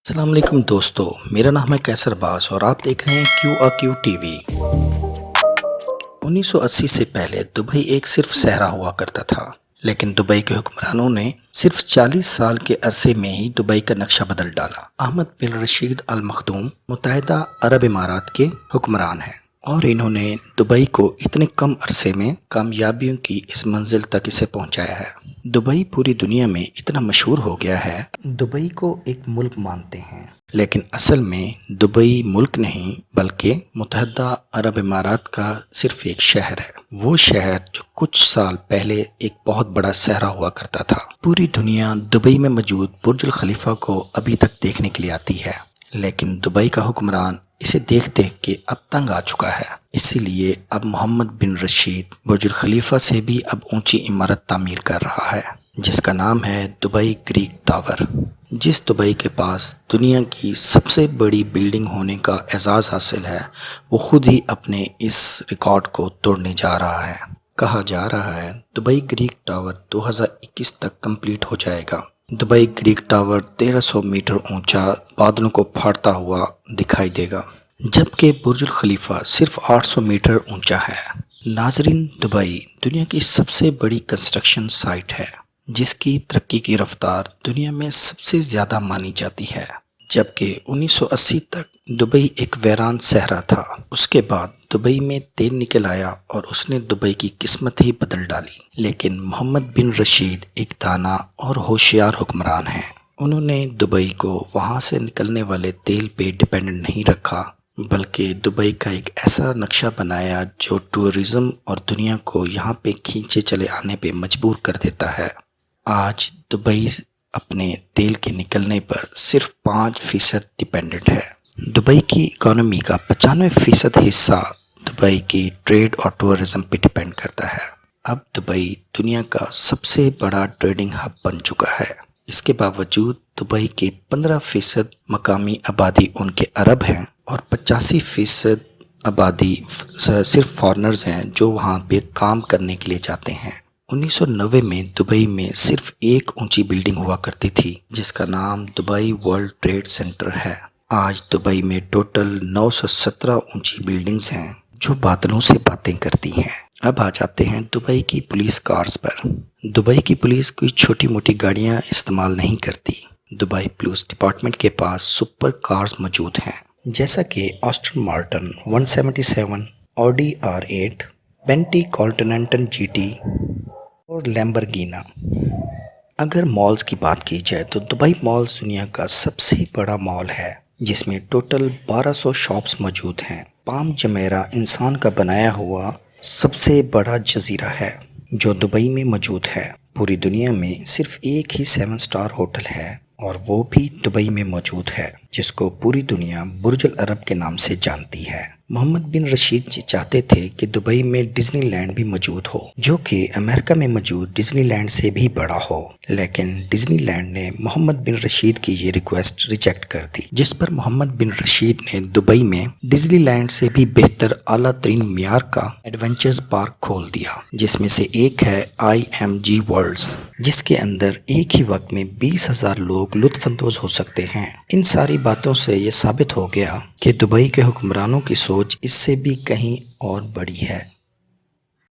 السلام علیکم دوستو، میرا نام ہے کیسر باز اور آپ دیکھ رہے ہیں کیو ٹی وی۔ 1980 سے پہلے دبئی ایک صرف صحرا ہوا کرتا تھا، لیکن دبئی کے حکمرانوں نے صرف 40 سال کے عرصے میں ہی دبئی کا نقشہ بدل ڈالا۔ احمد بن رشید ال مخدوم متحدہ عرب امارات کے حکمران ہیں اور انہوں نے دبئی کو اتنے کم عرصے میں کامیابیوں کی اس منزل تک اسے پہنچایا ہے۔ دبئی پوری دنیا میں اتنا مشہور ہو گیا ہے، دبئی کو ایک ملک مانتے ہیں، لیکن اصل میں دبئی ملک نہیں بلکہ متحدہ عرب امارات کا صرف ایک شہر ہے۔ وہ شہر جو کچھ سال پہلے ایک بہت بڑا صحرا ہوا کرتا تھا۔ پوری دنیا دبئی میں موجود برج الخلیفہ کو ابھی تک دیکھنے کے لیے آتی ہے، لیکن دبئی کا حکمران اسے دیکھ دیکھ کے اب تنگ آ چکا ہے۔ اسی لیے اب محمد بن رشید برج الخلیفہ سے بھی اب اونچی عمارت تعمیر کر رہا ہے، جس کا نام ہے دبئی گریک ٹاور۔ جس دبئی کے پاس دنیا کی سب سے بڑی بلڈنگ ہونے کا اعزاز حاصل ہے، وہ خود ہی اپنے اس ریکارڈ کو توڑنے جا رہا ہے۔ کہا جا رہا ہے دبئی گریک ٹاور 2021 تک کمپلیٹ ہو جائے گا۔ دبئی گریک ٹاور 1300 میٹر اونچا بادلوں کو پھاڑتا ہوا دکھائی دے گا، جبکہ برج الخلیفہ صرف 800 میٹر اونچا ہے۔ ناظرین، دبئی دنیا کی سب سے بڑی کنسٹرکشن سائٹ ہے، جس کی ترقی کی رفتار دنیا میں سب سے زیادہ مانی جاتی ہے۔ جبکہ 1980 تک دبئی ایک ویران صحرا تھا، اس کے بعد دبئی میں تیل نکل آیا اور اس نے دبئی کی قسمت ہی بدل ڈالی۔ لیکن محمد بن رشید ایک دانا اور ہوشیار حکمران ہیں۔ انہوں نے دبئی کو وہاں سے نکلنے والے تیل پہ ڈیپینڈنٹ نہیں رکھا، بلکہ دبئی کا ایک ایسا نقشہ بنایا جو ٹورزم اور دنیا کو یہاں پہ کھینچے چلے آنے پہ مجبور کر دیتا ہے۔ آج دبئی اپنے تیل کے نکلنے پر صرف 5% ڈیپینڈنٹ ہے۔ دبئی کی اکانومی کا 95% حصہ دبئی کی ٹریڈ اور ٹورزم پہ ڈیپینڈ کرتا ہے۔ اب دبئی دنیا کا سب سے بڑا ٹریڈنگ ہب بن چکا ہے۔ اس کے باوجود دبئی کے 15% مقامی آبادی ان کے عرب ہیں اور 85% آبادی صرف فارنرز ہیں جو وہاں پہ کام کرنے کے لیے جاتے ہیں۔ 1990 میں دبئی میں صرف ایک اونچی بلڈنگ ہوا کرتی تھی، جس کا نام دبئی ورلڈ ٹریڈ سینٹر ہے۔ آج دبئی میں ٹوٹل 917 اونچی بلڈنگز ہیں جو بادلوں سے باتیں کرتی ہیں۔ اب آ جاتے ہیں دبئی کی پولیس کارز پر۔ دبئی کی پولیس کوئی چھوٹی موٹی گاڑیاں استعمال نہیں کرتی۔ دبئی پولیس ڈپارٹمنٹ کے پاس سپر کارز موجود ہیں، جیسا کہ Aston Martin 177، Audi R8، Bentley Continental GT اور لیمبرگینا۔ اگر مالز کی بات کی جائے تو دبئی مالز دنیا کا سب سے بڑا مال ہے، جس میں ٹوٹل 1200 شاپس موجود ہیں۔ پام جمیرہ انسان کا بنایا ہوا سب سے بڑا جزیرہ ہے جو دبئی میں موجود ہے۔ پوری دنیا میں صرف ایک ہی 7 سٹار ہوٹل ہے اور وہ بھی دبئی میں موجود ہے، جس کو پوری دنیا برج العرب کے نام سے جانتی ہے۔ محمد بن رشید جی چاہتے تھے کہ دبئی میں ڈزنی لینڈ بھی موجود ہو، جو کہ امریکہ میں موجود ڈزنی لینڈ سے بھی بڑا ہو، لیکن ڈزنی لینڈ نے محمد بن رشید کی یہ ریکویسٹ ریجیکٹ کر دی، جس پر محمد بن رشید نے دبئی میں ڈزنی لینڈ سے بھی بہتر اعلیٰ ترین معیار کا ایڈونچرز پارک کھول دیا، جس میں سے ایک ہے IMG ورلڈز، جس کے اندر ایک ہی وقت میں 20,000 لوگ لطف اندوز ہو سکتے ہیں۔ ان ساری باتوں سے یہ ثابت ہو گیا کہ دبئی کے حکمرانوں کی سوچ اس سے بھی کہیں اور بڑی ہے۔